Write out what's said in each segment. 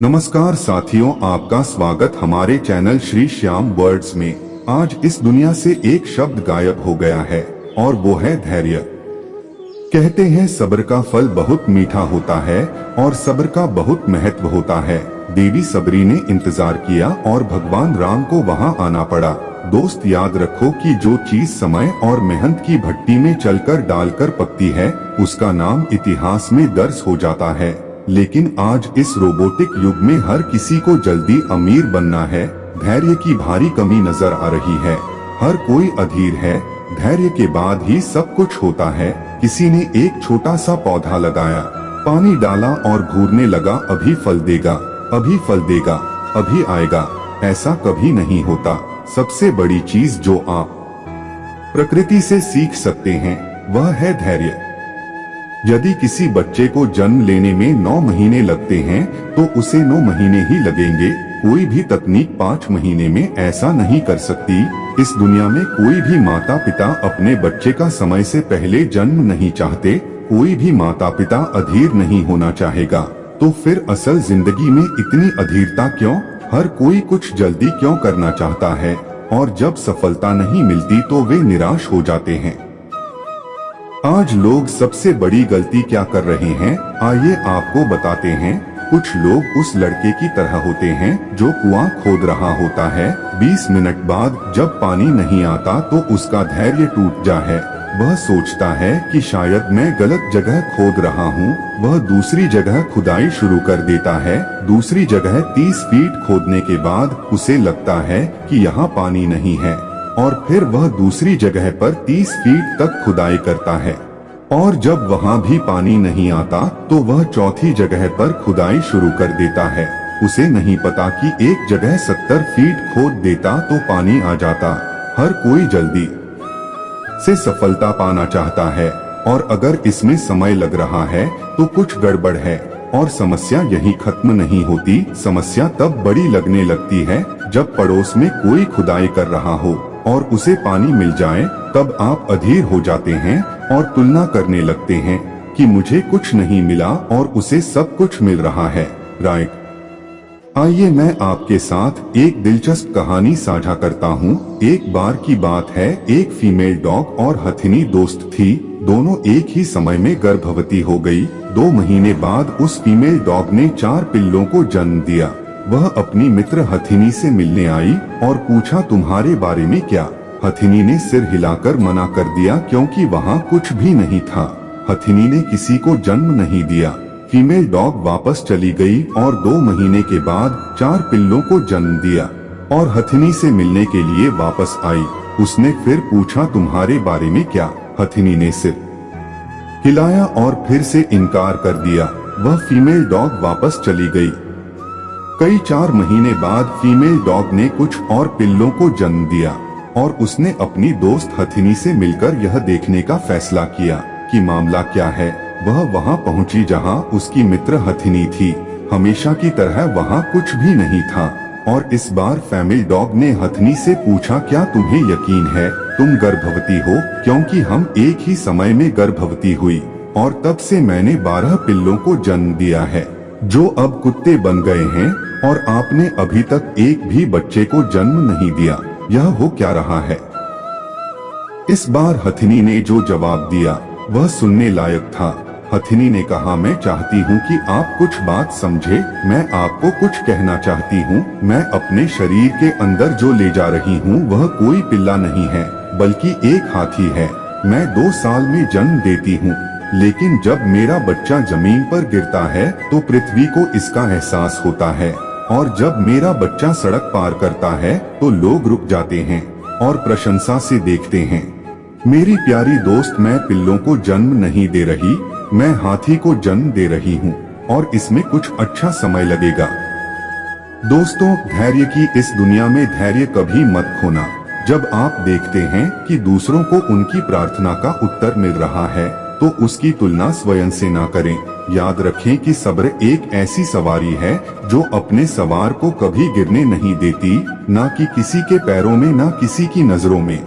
नमस्कार साथियों, आपका स्वागत हमारे चैनल श्री श्याम वर्ड्स में। आज इस दुनिया से एक शब्द गायब हो गया है और वो है धैर्य। कहते हैं सब्र का फल बहुत मीठा होता है और सब्र का बहुत महत्व होता है। देवी सबरी ने इंतजार किया और भगवान राम को वहां आना पड़ा। दोस्त, याद रखो कि जो चीज समय और मेहनत की भट्टी में चलकर डालकर पकती है, उसका नाम इतिहास में दर्ज हो जाता है। लेकिन आज इस रोबोटिक युग में हर किसी को जल्दी अमीर बनना है। धैर्य की भारी कमी नजर आ रही है। हर कोई अधीर है। धैर्य के बाद ही सब कुछ होता है। किसी ने एक छोटा सा पौधा लगाया, पानी डाला और घूरने लगा, अभी फल देगा, अभी फल देगा, अभी आएगा। ऐसा कभी नहीं होता। सबसे बड़ी चीज जो आप प्रकृति से सीख सकते हैं वह है धैर्य। यदि किसी बच्चे को जन्म लेने में 9 महीने लगते हैं तो उसे 9 महीने ही लगेंगे। कोई भी तकनीक 5 महीने में ऐसा नहीं कर सकती। इस दुनिया में कोई भी माता पिता अपने बच्चे का समय से पहले जन्म नहीं चाहते। कोई भी माता पिता अधीर नहीं होना चाहेगा। तो फिर असल जिंदगी में इतनी अधीरता क्यों? हर कोई कुछ जल्दी क्यों करना चाहता है? और जब सफलता नहीं मिलती तो वे निराश हो जाते हैं। आज लोग सबसे बड़ी गलती क्या कर रहे हैं, आइए आपको बताते हैं। कुछ लोग उस लड़के की तरह होते हैं जो कुआं खोद रहा होता है। 20 मिनट बाद जब पानी नहीं आता तो उसका धैर्य टूट जा है। वह सोचता है कि शायद मैं गलत जगह खोद रहा हूँ। वह दूसरी जगह खुदाई शुरू कर देता है। दूसरी जगह 30 फीट खोदने के बाद उसे लगता है कि यहाँ पानी नहीं है, और फिर वह दूसरी जगह पर 30 फीट तक खुदाई करता है। और जब वहाँ भी पानी नहीं आता तो वह चौथी जगह पर खुदाई शुरू कर देता है। उसे नहीं पता कि एक जगह 70 फीट खोद देता तो पानी आ जाता। हर कोई जल्दी से सफलता पाना चाहता है, और अगर इसमें समय लग रहा है तो कुछ गड़बड़ है। और समस्या यही खत्म नहीं होती। समस्या तब बड़ी लगने लगती है जब पड़ोस में कोई खुदाई कर रहा हो और उसे पानी मिल जाए। तब आप अधीर हो जाते हैं और तुलना करने लगते हैं कि मुझे कुछ नहीं मिला और उसे सब कुछ मिल रहा है। राइट। आइए मैं आपके साथ एक दिलचस्प कहानी साझा करता हूँ। एक बार की बात है, एक फीमेल डॉग और हथिनी दोस्त थी। दोनों एक ही समय में गर्भवती हो गई। 2 महीने बाद उस फीमेल डॉग ने 4 पिल्लों को जन्म दिया। वह अपनी मित्र हथिनी से मिलने आई और पूछा, तुम्हारे बारे में क्या? हथिनी ने सिर हिलाकर मना कर दिया क्योंकि वहाँ कुछ भी नहीं था। हथिनी ने किसी को जन्म नहीं दिया। फीमेल डॉग वापस चली गई और 2 महीने के बाद 4 पिल्लों को जन्म दिया और हथिनी से मिलने के लिए वापस आई। उसने फिर पूछा, तुम्हारे बारे में क्या? हथिनी ने सिर हिलाया और फिर से इनकार कर दिया। वह फीमेल डॉग वापस चली गई। कई 4 महीने बाद फीमेल डॉग ने कुछ और पिल्लों को जन्म दिया और उसने अपनी दोस्त हथिनी से मिलकर यह देखने का फैसला किया कि मामला क्या है। वह वहां पहुंची जहां उसकी मित्र हथिनी थी। हमेशा की तरह वहां कुछ भी नहीं था। और इस बार फीमेल डॉग ने हथिनी से पूछा, क्या तुम्हें यकीन है तुम गर्भवती हो? क्योंकि हम एक ही समय में गर्भवती हुई और तब से मैंने 12 पिल्लों को जन्म दिया है, जो अब कुत्ते बन गए हैं, और आपने अभी तक एक भी बच्चे को जन्म नहीं दिया। यह हो क्या रहा है? इस बार हथिनी ने जो जवाब दिया वह सुनने लायक था। हथिनी ने कहा, मैं चाहती हूँ कि आप कुछ बात समझे। मैं आपको कुछ कहना चाहती हूँ। मैं अपने शरीर के अंदर जो ले जा रही हूँ वह कोई पिल्ला नहीं है, बल्कि एक हाथी है। मैं 2 साल में जन्म देती हूँ, लेकिन जब मेरा बच्चा जमीन पर गिरता है तो पृथ्वी को इसका एहसास होता है, और जब मेरा बच्चा सड़क पार करता है तो लोग रुक जाते हैं और प्रशंसा से देखते हैं। मेरी प्यारी दोस्त, मैं पिल्लों को जन्म नहीं दे रही, मैं हाथी को जन्म दे रही हूँ, और इसमें कुछ अच्छा समय लगेगा। दोस्तों, धैर्य की इस दुनिया में धैर्य कभी मत खोना। जब आप देखते हैं कि दूसरों को उनकी प्रार्थना का उत्तर मिल रहा है तो उसकी तुलना स्वयं से ना करें। याद रखें कि सब्र एक ऐसी सवारी है जो अपने सवार को कभी गिरने नहीं देती, ना कि किसी के पैरों में, ना किसी की नजरों में।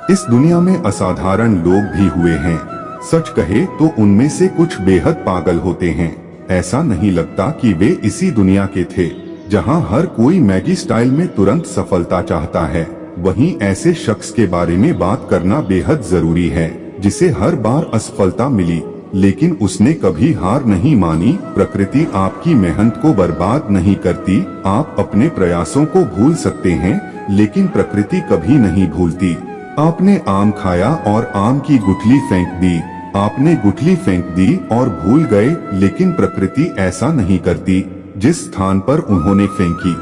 इस दुनिया में असाधारण लोग भी हुए हैं। सच कहे तो उनमें से कुछ बेहद पागल होते हैं। ऐसा नहीं लगता कि वे इसी दुनिया के थे जहां हर कोई मैगी स्टाइल में तुरंत सफलता चाहता है। वहीं ऐसे शख्स के बारे में बात करना बेहद जरूरी है जिसे हर बार असफलता मिली लेकिन उसने कभी हार नहीं मानी। प्रकृति आपकी मेहनत को बर्बाद नहीं करती। आप अपने प्रयासों को भूल सकते हैं लेकिन प्रकृति कभी नहीं भूलती। आपने आम खाया और आम की गुठली फेंक दी। आपने गुठली फेंक दी और भूल गए लेकिन प्रकृति ऐसा नहीं करती जिस स्थान पर उन्होंने फेंकी।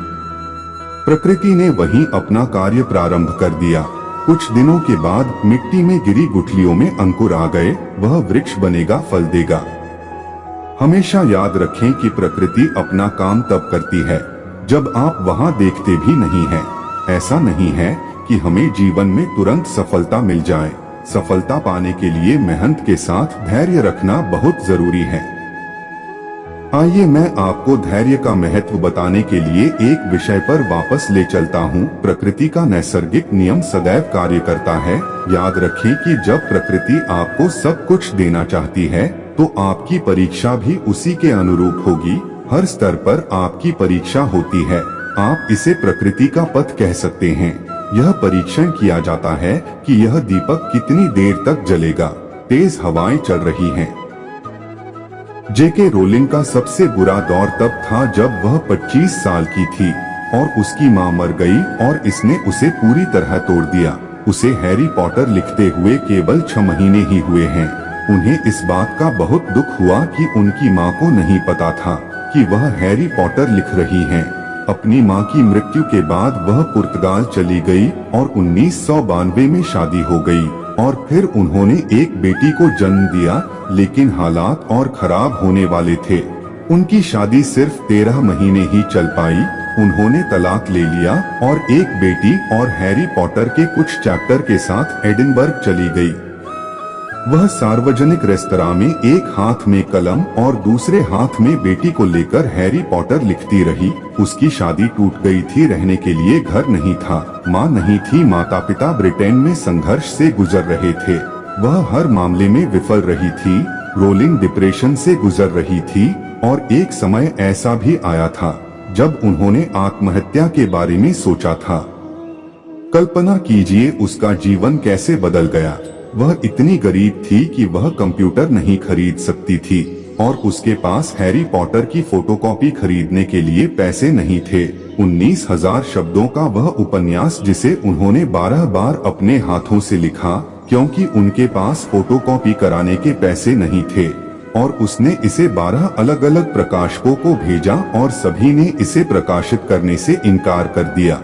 प्रकृति ने वहीं अपना कार्य प्रारंभ कर दिया। कुछ दिनों के बाद मिट्टी में गिरी गुठलियों में अंकुर आ गए। वह वृक्ष बनेगा, फल देगा। हमेशा याद रखें कि प्रकृति अपना काम तब करती है जब आप वहां देखते भी नहीं हैं। ऐसा नहीं है कि हमें जीवन में तुरंत सफलता मिल जाए। सफलता पाने के लिए मेहनत के साथ धैर्य रखना बहुत जरूरी है। आइए मैं आपको धैर्य का महत्व बताने के लिए एक विषय पर वापस ले चलता हूँ। प्रकृति का नैसर्गिक नियम सदैव कार्य करता है। याद रखें कि जब प्रकृति आपको सब कुछ देना चाहती है तो आपकी परीक्षा भी उसी के अनुरूप होगी। हर स्तर पर आपकी परीक्षा होती है। आप इसे प्रकृति का पथ कह सकते हैं। यह परीक्षण किया जाता है कि यह दीपक कितनी देर तक जलेगा। तेज हवाएं चल रही हैं। जेके रोलिंग का सबसे बुरा दौर तब था जब वह 25 साल की थी और उसकी मां मर गई और इसने उसे पूरी तरह तोड़ दिया। उसे हैरी पॉटर लिखते हुए केवल 6 महीने ही हुए हैं। उन्हें इस बात का बहुत दुख हुआ कि उनकी मां को नहीं पता था कि वह हैरी पॉटर लिख रही हैं। अपनी मां की मृत्यु के बाद वह पुर्तगाल चली गई और 1992 में शादी हो गई और फिर उन्होंने एक बेटी को जन्म दिया लेकिन हालात और खराब होने वाले थे। उनकी शादी सिर्फ 13 महीने ही चल पाई। उन्होंने तलाक ले लिया और एक बेटी और हैरी पॉटर के कुछ चैप्टर के साथ एडिनबर्ग चली गई। वह सार्वजनिक रेस्तरां में एक हाथ में कलम और दूसरे हाथ में बेटी को लेकर हैरी पॉटर लिखती रही। उसकी शादी टूट गई थी। रहने के लिए घर नहीं था, माँ नहीं थी। माता पिता ब्रिटेन में संघर्ष से गुजर रहे थे। वह हर मामले में विफल रही थी। रोलिंग डिप्रेशन से गुजर रही थी और एक समय ऐसा भी आया था जब उन्होंने आत्महत्या के बारे में सोचा था। कल्पना कीजिए उसका जीवन कैसे बदल गया। वह इतनी गरीब थी कि वह कंप्यूटर नहीं खरीद सकती थी और उसके पास हैरी पॉटर की फोटोकॉपी खरीदने के लिए पैसे नहीं थे। 19,000 शब्दों का वह उपन्यास जिसे उन्होंने 12 बार अपने हाथों से लिखा क्योंकि उनके पास फोटोकॉपी कराने के पैसे नहीं थे और उसने इसे 12 अलग अलग प्रकाशकों को भेजा और सभी ने इसे प्रकाशित करने से इनकार कर दिया।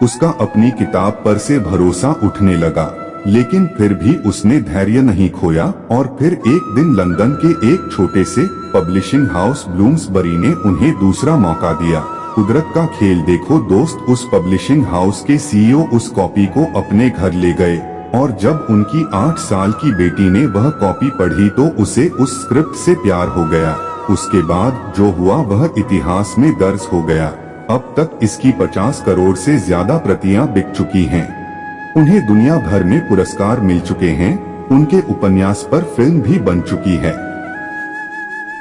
उसका अपनी किताब पर से भरोसा उठने लगा लेकिन फिर भी उसने धैर्य नहीं खोया और फिर एक दिन लंदन के एक छोटे से पब्लिशिंग हाउस ब्लूम्सबरी ने उन्हें दूसरा मौका दिया। कुदरत का खेल देखो दोस्त, उस पब्लिशिंग हाउस के सीईओ उस कॉपी को अपने घर ले गए और जब उनकी 8 साल की बेटी ने वह कॉपी पढ़ी तो उसे उस स्क्रिप्ट से प्यार हो गया। उसके बाद जो हुआ वह इतिहास में दर्ज हो गया। अब तक इसकी 50 करोड़ से ज्यादा प्रतियां बिक चुकी हैं। उन्हें दुनिया भर में पुरस्कार मिल चुके हैं। उनके उपन्यास पर फिल्म भी बन चुकी है।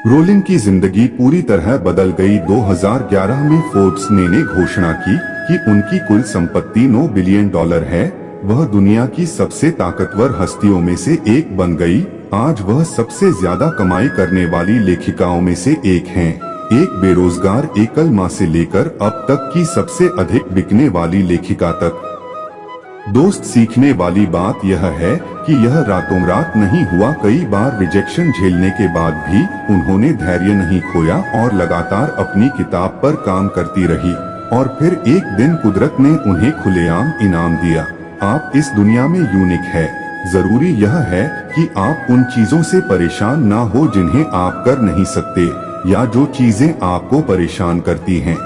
रोलिंग की जिंदगी पूरी तरह बदल गई। 2011 में फोर्ब्स ने घोषणा की कि उनकी कुल संपत्ति $9 बिलियन है। वह दुनिया की सबसे ताकतवर हस्तियों में से एक बन गई। आज वह सबसे ज्यादा कमाई करने वाली लेखिकाओं में से एक हैं। एक बेरोजगार एकल माँ से लेकर अब तक की सबसे अधिक बिकने वाली लेखिका तक। दोस्त, सीखने वाली बात यह है कि यह रातों रात नहीं हुआ। कई बार रिजेक्शन झेलने के बाद भी उन्होंने धैर्य नहीं खोया और लगातार अपनी किताब पर काम करती रही और फिर एक दिन कुदरत ने उन्हें खुलेआम इनाम दिया। आप इस दुनिया में यूनिक है। जरूरी यह है कि आप उन चीजों से परेशान ना हो जिन्हें आप कर नहीं सकते या जो चीजें आपको परेशान करती हैं।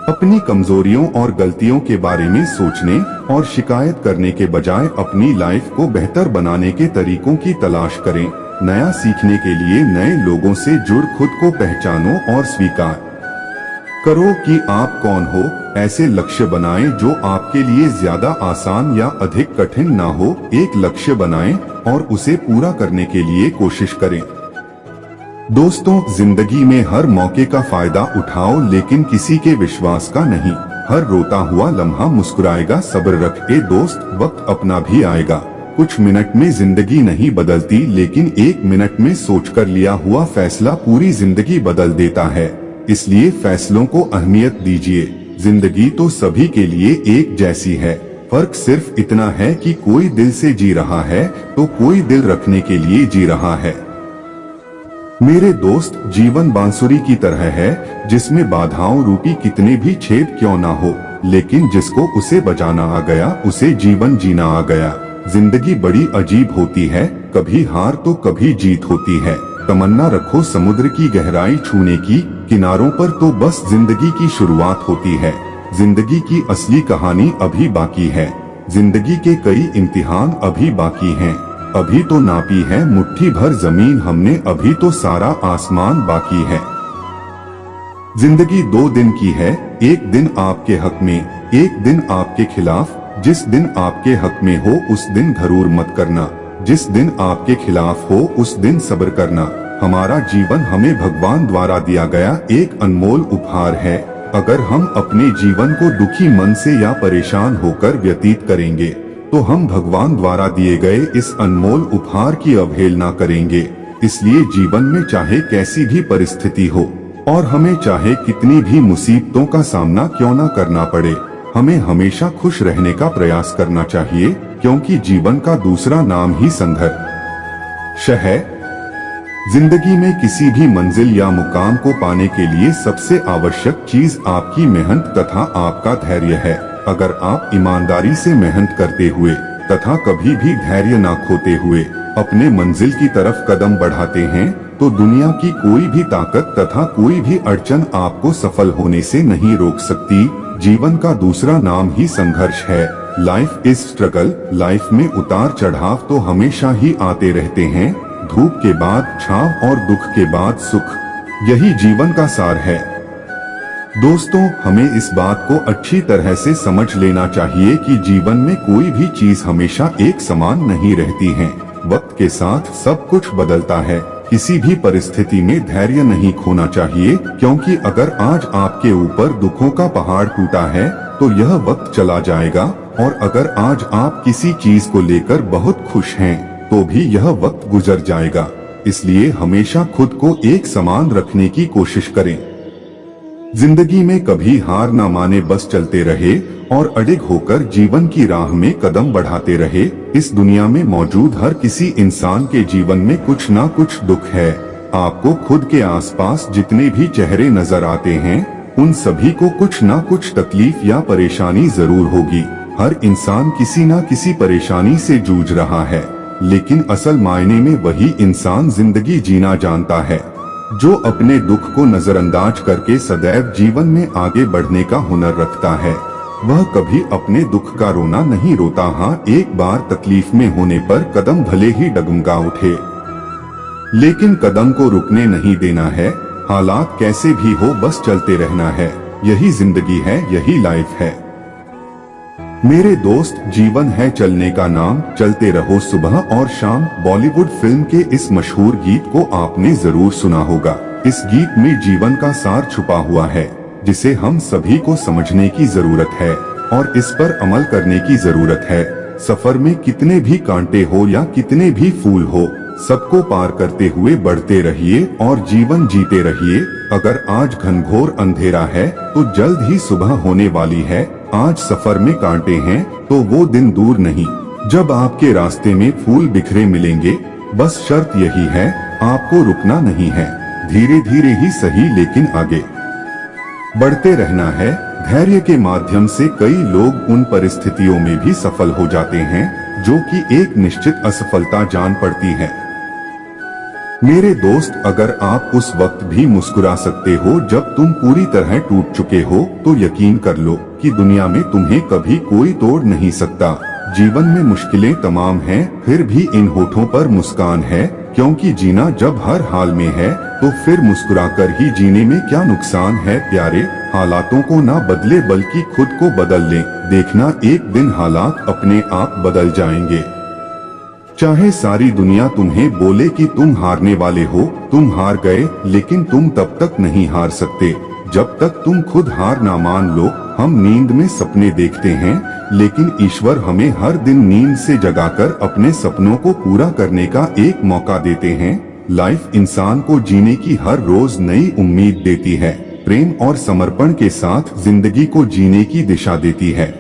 अपनी कमजोरियों और गलतियों के बारे में सोचने और शिकायत करने के बजाय अपनी लाइफ को बेहतर बनाने के तरीकों की तलाश करें। नया सीखने के लिए नए लोगों से जुड़ खुद को पहचानो और स्वीकार करो कि आप कौन हो। ऐसे लक्ष्य बनाएं जो आपके लिए ज्यादा आसान या अधिक कठिन ना हो। एक लक्ष्य बनाएं और उसे पूरा करने के लिए कोशिश करें। दोस्तों, जिंदगी में हर मौके का फायदा उठाओ, लेकिन किसी के विश्वास का नहीं। हर रोता हुआ लम्हा मुस्कुराएगा, सब्र रख ए दोस्त, वक्त अपना भी आएगा। कुछ मिनट में जिंदगी नहीं बदलती, लेकिन एक मिनट में सोचकर लिया हुआ फैसला पूरी जिंदगी बदल देता है। इसलिए फैसलों को अहमियत दीजिए। जिंदगी तो सभी के लिए एक जैसी है, फर्क सिर्फ इतना है कि कोई दिल से जी रहा है तो कोई दिल रखने के लिए जी रहा है। मेरे दोस्त, जीवन बांसुरी की तरह है, जिसमें बाधाओं रूपी कितने भी छेद क्यों ना हो, लेकिन जिसको उसे बजाना आ गया, उसे जीवन जीना आ गया। जिंदगी बड़ी अजीब होती है, कभी हार तो कभी जीत होती है। तमन्ना रखो समुद्र की गहराई छूने की, किनारों पर तो बस जिंदगी की शुरुआत होती है। जिंदगी की असली कहानी अभी बाकी है, जिंदगी के कई इम्तिहान अभी बाकी हैं। अभी तो नापी है मुट्ठी भर जमीन हमने, अभी तो सारा आसमान बाकी है। जिंदगी 2 दिन की है, एक दिन आपके हक में, एक दिन आपके खिलाफ। जिस दिन आपके हक में हो उस दिन घरूर मत करना, जिस दिन आपके खिलाफ हो उस दिन सब्र करना। हमारा जीवन हमें भगवान द्वारा दिया गया एक अनमोल उपहार है। अगर हम अपने जीवन को दुखी मन से या परेशान होकर व्यतीत करेंगे, तो हम भगवान द्वारा दिए गए इस अनमोल उपहार की अवहेलना करेंगे। इसलिए जीवन में चाहे कैसी भी परिस्थिति हो और हमें चाहे कितनी भी मुसीबतों का सामना क्यों न करना पड़े, हमें हमेशा खुश रहने का प्रयास करना चाहिए, क्योंकि जीवन का दूसरा नाम ही संघर्ष है। जिंदगी में किसी भी मंजिल या मुकाम को पाने के लिए सबसे आवश्यक चीज आपकी मेहनत तथा आपका धैर्य है। अगर आप ईमानदारी से मेहनत करते हुए तथा कभी भी धैर्य न खोते हुए अपने मंजिल की तरफ कदम बढ़ाते हैं, तो दुनिया की कोई भी ताकत तथा कोई भी अड़चन आपको सफल होने से नहीं रोक सकती। जीवन का दूसरा नाम ही संघर्ष है। Life is struggle. लाइफ में उतार चढ़ाव तो हमेशा ही आते रहते हैं। धूप के बाद छांव और दुख के बाद सुख, यही जीवन का सार है। दोस्तों, हमें इस बात को अच्छी तरह से समझ लेना चाहिए कि जीवन में कोई भी चीज हमेशा एक समान नहीं रहती है। वक्त के साथ सब कुछ बदलता है। किसी भी परिस्थिति में धैर्य नहीं खोना चाहिए, क्योंकि अगर आज आपके ऊपर दुखों का पहाड़ टूटा है तो यह वक्त चला जाएगा, और अगर आज आप किसी चीज को लेकर बहुत खुश हैं तो भी यह वक्त गुजर जाएगा। इसलिए हमेशा खुद को एक समान रखने की कोशिश करें। जिंदगी में कभी हार न माने, बस चलते रहे और अडिग होकर जीवन की राह में कदम बढ़ाते रहे। इस दुनिया में मौजूद हर किसी इंसान के जीवन में कुछ ना कुछ दुख है। आपको खुद के आसपास जितने भी चेहरे नजर आते हैं, उन सभी को कुछ ना कुछ तकलीफ या परेशानी जरूर होगी। हर इंसान किसी ना किसी परेशानी से जूझ रहा है, लेकिन असल मायने में वही इंसान जिंदगी जीना जानता है, जो अपने दुख को नजरअंदाज करके सदैव जीवन में आगे बढ़ने का हुनर रखता है। वह कभी अपने दुख का रोना नहीं रोता। हाँ, एक बार तकलीफ में होने पर कदम भले ही डगमगा उठे, लेकिन कदम को रुकने नहीं देना है। हालात कैसे भी हो, बस चलते रहना है। यही जिंदगी है, यही लाइफ है। मेरे दोस्त, जीवन है चलने का नाम, चलते रहो सुबह और शाम। बॉलीवुड फिल्म के इस मशहूर गीत को आपने जरूर सुना होगा। इस गीत में जीवन का सार छुपा हुआ है, जिसे हम सभी को समझने की जरूरत है और इस पर अमल करने की जरूरत है। सफर में कितने भी कांटे हो या कितने भी फूल हो, सबको पार करते हुए बढ़ते रहिए और जीवन जीते रहिए। अगर आज घनघोर अंधेरा है तो जल्द ही सुबह होने वाली है। आज सफर में कांटे हैं तो वो दिन दूर नहीं जब आपके रास्ते में फूल बिखरे मिलेंगे। बस शर्त यही है, आपको रुकना नहीं है। धीरे धीरे ही सही, लेकिन आगे बढ़ते रहना है। धैर्य के माध्यम से कई लोग उन परिस्थितियों में भी सफल हो जाते हैं जो कि एक निश्चित असफलता जान पड़ती है। मेरे दोस्त, अगर आप उस वक्त भी मुस्कुरा सकते हो जब तुम पूरी तरह टूट चुके हो, तो यकीन कर लो कि दुनिया में तुम्हें कभी कोई तोड़ नहीं सकता। जीवन में मुश्किलें तमाम हैं, फिर भी इन होठों पर मुस्कान है, क्योंकि जीना जब हर हाल में है तो फिर मुस्कुराकर ही जीने में क्या नुकसान है। प्यारे, हालातों को ना बदले बल्कि खुद को बदल लें। देखना एक दिन हालात अपने आप बदल जाएंगे। चाहे सारी दुनिया तुम्हें बोले कि तुम हारने वाले हो, तुम हार गए, लेकिन तुम तब तक नहीं हार सकते जब तक तुम खुद हार ना मान लो। हम नींद में सपने देखते हैं, लेकिन ईश्वर हमें हर दिन नींद से जगाकर अपने सपनों को पूरा करने का एक मौका देते हैं। लाइफ इंसान को जीने की हर रोज नई उम्मीद देती है, प्रेम और समर्पण के साथ जिंदगी को जीने की दिशा देती है।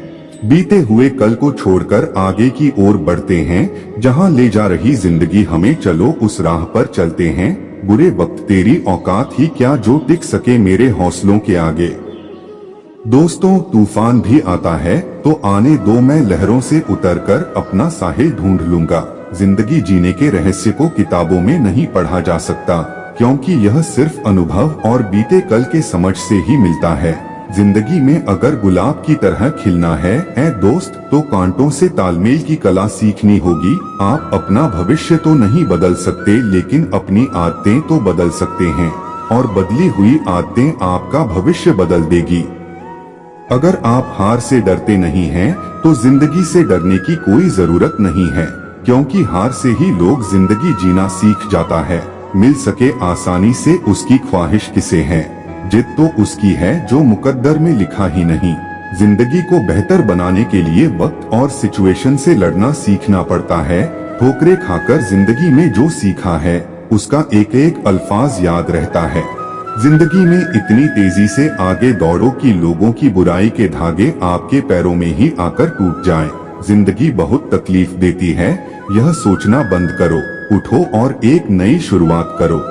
बीते हुए कल को छोड़कर आगे की ओर बढ़ते हैं, जहां ले जा रही जिंदगी हमें, चलो उस राह पर चलते हैं। बुरे वक्त तेरी औकात ही क्या जो टिक सके मेरे हौसलों के आगे। दोस्तों, तूफान भी आता है तो आने दो, मैं लहरों से उतरकर अपना साहिल ढूंढ लूंगा। जिंदगी जीने के रहस्य को किताबों में नहीं पढ़ा जा सकता, क्योंकि यह सिर्फ अनुभव और बीते कल के समझ से ही मिलता है। जिंदगी में अगर गुलाब की तरह खिलना है ऐ दोस्त, तो कांटों से तालमेल की कला सीखनी होगी। आप अपना भविष्य तो नहीं बदल सकते, लेकिन अपनी आदतें तो बदल सकते हैं, और बदली हुई आदतें आपका भविष्य बदल देगी। अगर आप हार से डरते नहीं हैं, तो जिंदगी से डरने की कोई जरूरत नहीं है, क्योंकि हार से ही लोग जिंदगी जीना सीख जाता है। मिल सके आसानी से उसकी ख्वाहिश किसे है, जिद तो उसकी है जो मुकद्दर में लिखा ही नहीं। जिंदगी को बेहतर बनाने के लिए वक्त और सिचुएशन से लड़ना सीखना पड़ता है। ठोकरें खाकर जिंदगी में जो सीखा है, उसका एक एक अल्फाज याद रहता है। जिंदगी में इतनी तेजी से आगे दौड़ो कि लोगों की बुराई के धागे आपके पैरों में ही आकर टूट जाएं। जिंदगी बहुत तकलीफ देती है, यह सोचना बंद करो, उठो और एक नई शुरुआत करो।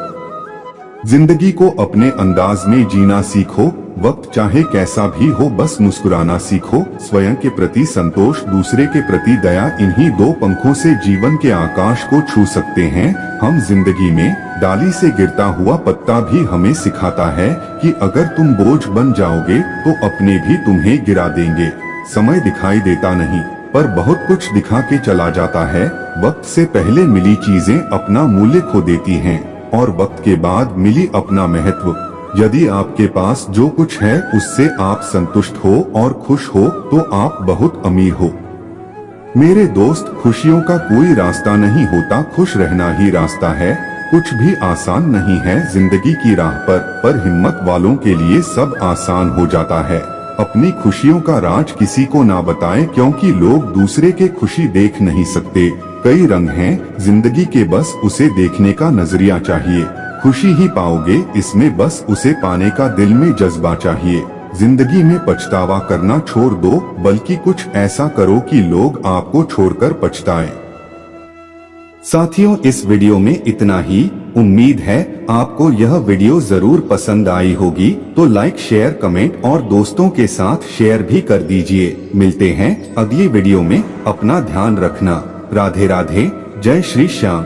जिंदगी को अपने अंदाज में जीना सीखो, वक्त चाहे कैसा भी हो बस मुस्कुराना सीखो। स्वयं के प्रति संतोष, दूसरे के प्रति दया, इन्हीं दो पंखों से जीवन के आकाश को छू सकते हैं हम। जिंदगी में डाली से गिरता हुआ पत्ता भी हमें सिखाता है कि अगर तुम बोझ बन जाओगे तो अपने भी तुम्हें गिरा देंगे। समय दिखाई देता नहीं, पर बहुत कुछ दिखा के चला जाता है। वक्त से पहले मिली चीजें अपना मूल्य खो देती हैं, और वक्त के बाद मिली अपना महत्व। यदि आपके पास जो कुछ है उससे आप संतुष्ट हो और खुश हो, तो आप बहुत अमीर हो। मेरे दोस्त, खुशियों का कोई रास्ता नहीं होता, खुश रहना ही रास्ता है। कुछ भी आसान नहीं है जिंदगी की राह पर हिम्मत वालों के लिए सब आसान हो जाता है। अपनी खुशियों का राज किसी को ना बताएं, क्योंकि लोग दूसरे के खुशी देख नहीं सकते। कई रंग हैं जिंदगी के, बस उसे देखने का नजरिया चाहिए। खुशी ही पाओगे इसमें, बस उसे पाने का दिल में जज्बा चाहिए। जिंदगी में पछतावा करना छोड़ दो, बल्कि कुछ ऐसा करो कि लोग आपको छोड़कर पछताएं। साथियों, इस वीडियो में इतना ही। उम्मीद है आपको यह वीडियो जरूर पसंद आई होगी, तो लाइक, शेयर, कमेंट और दोस्तों के साथ शेयर भी कर दीजिए। मिलते हैं अगली वीडियो में, अपना ध्यान रखना। राधे राधे, जय श्री श्याम।